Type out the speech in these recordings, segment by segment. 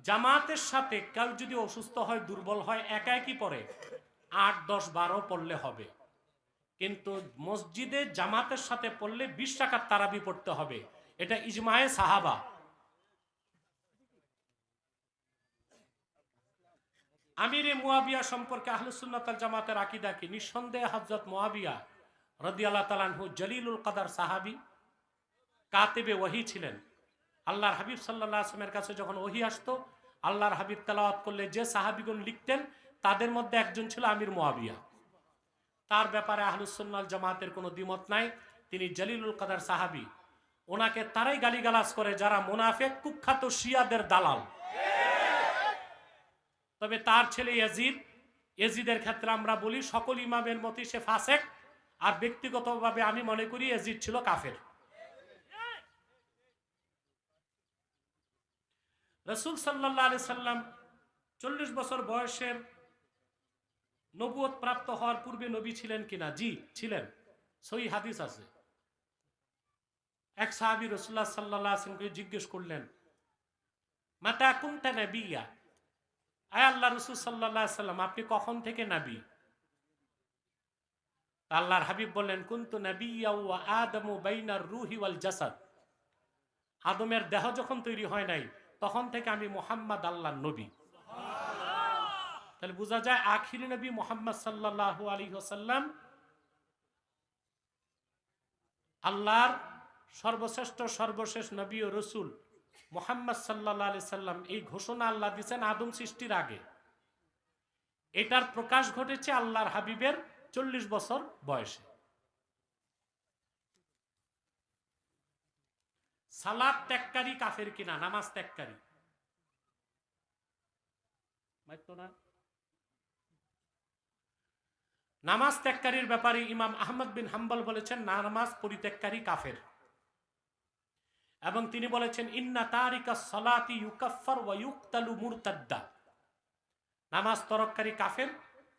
জামাতের সাথে কেউ যদি অসুস্থ হয়, দুর্বল হয়, একা একই পড়ে, 8, 10, 12 পড়লে হবে। কিন্তু মসজিদে জামাতের সাথে পড়লে 20 রাকাত তারাবি পড়তে হবে। এটা ইজমায়ে সাহাবা। আমিরে মুয়াবিয়া সম্পর্কে আহলুস সুন্নাত ওয়াল জামাতের আকীদা কি? নিঃসন্দেহে হযরত মুয়াবিয়া রাদিয়াল্লাহু তাআলা আনহু জলিলুল কদর সাহাবী, কাতিবে ওহী ছিলেন। আল্লাহর হাবিব সাল্লাল্লাহু আলাইহি ওয়াসাল্লামের কাছে যখন ওহী আসতো, আল্লাহর হাবিব তেলাওয়াত করলে যে সাহাবীগণ লিখতেন, তাদের মধ্যে একজন ছিল আমির মুয়াবিয়া। তার ব্যাপারে আহলুস সুন্নাত ওয়াল জামাতের কোনো দ্বিমত নাই। তিনি জলিলুল কদর সাহাবী। ওনাকে তারাই গালিগালাজ করে যারা মুনাফিক, কুখ্যাত শিয়াদের দালাল। তবে তার ছেলে ইয়াজিদের ক্ষেত্রে আমরা বলি সকল ইমামের মতই সে ফাসেক, আর ব্যক্তিগতভাবে আমি মনে করি ইয়াজিদ ছিল কাফের। রাসূল সাল্লাল্লাহু আলাইহি সাল্লাম 40 বছর বয়সের নবুয়ত প্রাপ্ত হওয়ার পূর্বে নবী ছিলেন কিনা? জি ছিলেন, সহিহ হাদিস আছে। এক সাহাবী রাসূলুল্লাহ সাল্লাল্লাহু আলাইহি ওয়াসাল্লামকে জিজ্ঞেস করলেন, মাতা কুনতা নাবিয়্যা, আয় আল্লাহ রাসূল সাল্লাল্লাহু আলাইহি ওয়াসাল্লাম, আপনি কখন থেকে নবী? আল্লাহর হাবিব বললেন, কুনতু নাবিয়্যা ওয়া আদামু বাইনার রূহি ওয়াল জাসাদ, আদমের দেহ যখন তৈরি হয় নাই তখন থেকে আমি মুহাম্মদ আল্লাহর নবী। তাহলে বোঝা যায় আখিরি নবী মুহাম্মদ সাল্লাল্লাহু আলাইহি ওয়াসাল্লাম আল্লাহর সর্বশেষ নবী ও রসুল মুহাম্মদ সাল্লাল্লাহু আলাইহি সাল্লাম। এই ঘোষণা আল্লাহ দিয়েছেন আদম সৃষ্টির আগে। এটার প্রকাশ ঘটেছে আল্লাহর হাবিবের 40 বছর বয়সে। সালাত ত্যাগকারী কাফের কিনা? নামাজ ত্যাগকারী। নামাজ ত্যাগকারীর ব্যাপারে ইমাম আহমদ বিন হাম্বল বলেছেন নামাজ পরিত্যাগকারী কাফের, এবং তিনি বলেছেন ইন্না তারিকা সালাতি ইউকাফফার ওয়া ইউকতালু মুরতাদ্দা। নামাজ তরককারী কাফের,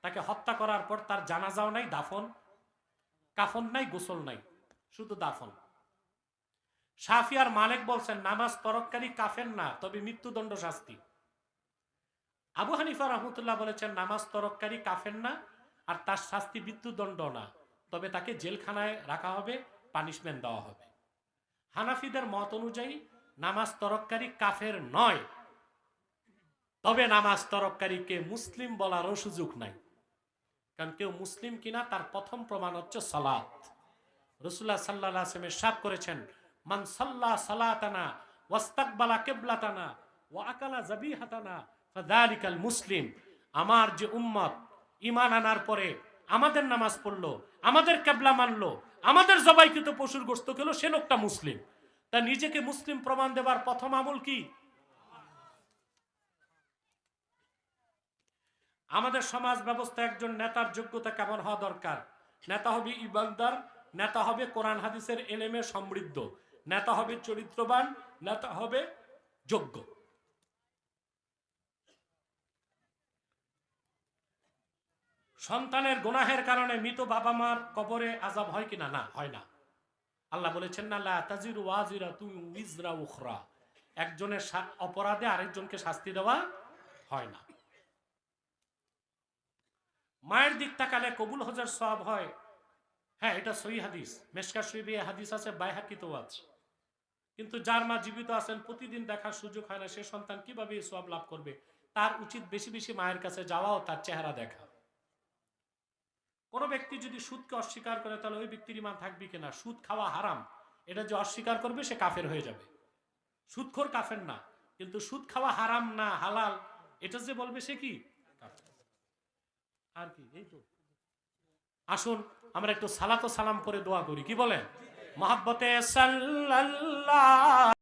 তাকে হত্যা করার পর তার জানাজাও নাই, কাফন নাই, গোসল নাই, শুধু দাফন। শাফি আর মালিক বলছেন নামাজ তরককারী কাফের না, তবে মৃত্যুদণ্ড শাস্তি। আবু হানিফা রাহমাতুল্লাহ বলেছেন নামাজ তরককারী কাফের না, আর তার শাস্তি মৃত্যুদণ্ড না, তবে তাকে জেলখানায় রাখা হবে, পানিশমেন্ট দেওয়া হবে। হানাফিদের মত অনুযায়ী নামাজ তরককারী কাফের নয়, তবে নামাজ তরককারীকে মুসলিম বলারও সুযোগ নাই, কারণ কেউ মুসলিম কিনা তার প্রথম প্রমাণ হচ্ছে সালাত। রাসূলুল্লাহ সাল্লাল্লাহু আলাইহি ওয়াসাল্লাম ইরশাদ করেছেন, মান সাল্লা সালাতানা ওয়াস্তাকবালা কিবলাতানা ওয়া আকালা যাবিহাতানা ফাযালিকাল মুসলিম। আমার যে উম্মত ঈমান আনার পরে আমাদের নামাজ পড়লো, আমাদের কিবলা মানলো, আমাদের জবাইকৃত পশুর গোশত খেলো, সে লোকটা মুসলিম। তা নিজেকে মুসলিম প্রমাণ দেবার প্রথম আমল কি? আমাদের সমাজ ব্যবস্থা একজন নেতার যোগ্যতা কেমন হওয়া দরকার? নেতা হবে ইমানদার, নেতা হবে কোরআন হাদিসের এলেমে সমৃদ্ধ, নেতা হবে চরিত্রবান, নেতা হবে যোগ্য। সন্তানের গুনাহের কারণে মৃত বাবা মার কবরে আযাব হয় কিনা? না, হয় না। আল্লাহ বলেছেন না লা তাজিরু ওয়াজিরাতুন উযরা উখরা, একজনের অপরাধে আরেকজনকে শাস্তি দেওয়া হয় না। মায়ের দিক তাকালে কবুল হজের সওয়াব হয়, হ্যাঁ এটা সহিহ হাদিস, মিশকাত শরীফে হাদিস আছে, বাইহাকিতেও আছে। কিন্তু যার মা জীবিত আছেন, প্রতিদিন দেখার সুযোগ হয় না, সে সন্তান কিভাবে এই সওয়াব লাভ করবে? তার উচিত বেশি বেশি মায়ের কাছে যাওয়া ও তার চেহারা দেখা। কোন ব্যক্তি যদি সুদকে অস্বীকার করে তাহলে ওই ব্যক্তির ঈমান থাকবে কিনা? সুদ খাওয়া হারাম, এটা যে অস্বীকার করবে সে কাফের হয়ে যাবে। সুদখোর কাফের না, কিন্তু সুদ খাওয়া হারাম না হালাল এটা যে বলবে সে কি কাফের। আর কি? এই তো। আসুন আমরা একটু সালাত ও সালাম করে দোয়া করি, কি বলেন? মহব্বতে সাল্লাল্লাহ।